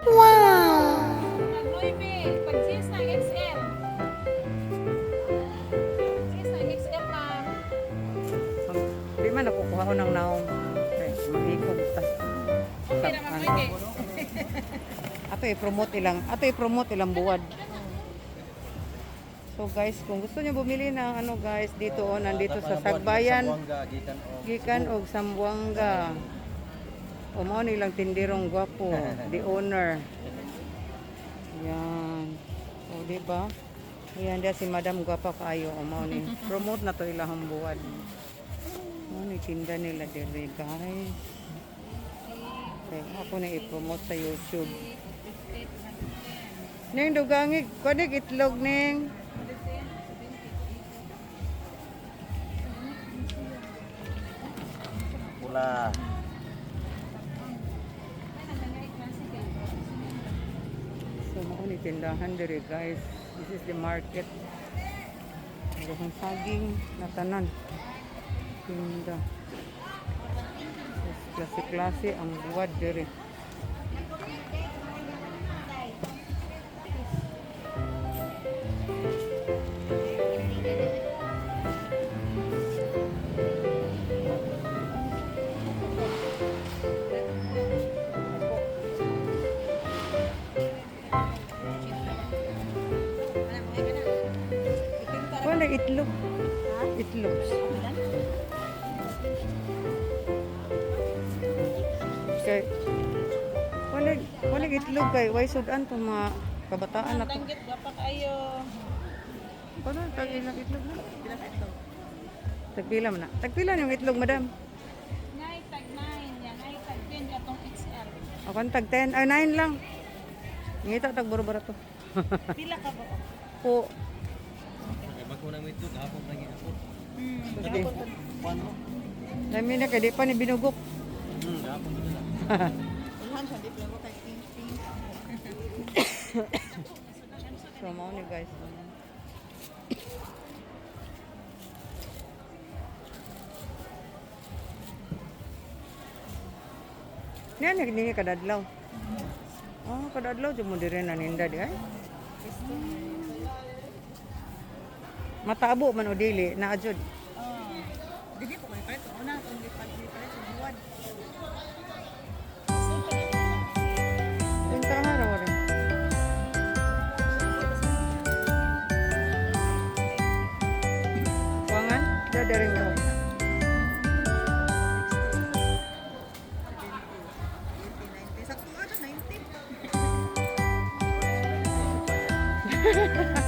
Wow! Nag-9, pag sis na XL. Sis na XL na. Di man nakukuha ko ng naong. Okay, mag-ikog ta. Okay naman mo eh. Ato i-promote ilang buwad. So guys, kung gusto niyo bumili ng ano guys, dito nandito sa Sagbayan, gikan og Sambuanga. O mao nilang tindirong gwapo, the owner. Yan. O di ba? Ayan dia si Madam Gwapa kaayo, o mao ni. Promote na to ilahang buwad. Mao ni tinda nila diri guys. Okay, ako na i-promote sa YouTube. Ning dugangig, kunig itlog ning. Pula. So mao ni tindahan diri guys. This is the market. Ang saging na tanan. Tinda. Klase-klase ang buwad diri. Wala itlog. Itlog. Kay wala itlog kay way sudan to mga kabataan na to. Tanggit gwapa kayo. Paano tag ilang itlog na? Tagpila man na. Tagpila yung itlog, madam. Ngay tag 9 yan, ngay tag 10 atong XL. Ako tag 10, ay 9 lang. Ngita tag baro-baro to. Pila ka ba? Po. Magkunang ito, gapon lagi ako. Sige. Dami na kay di pa ni binugok. Gapon ko na. Ulan sa di mo kay ping. So mao ni guys. Niya nagningi kadadlaw. Oh, kadadlaw jud mo dire na ninda di ay. Matabo man o dili na jud. Dili ko kay pareto una kung di pareto buwad. Tinta haraw rin. Wangan, dari mo. Sakto 90.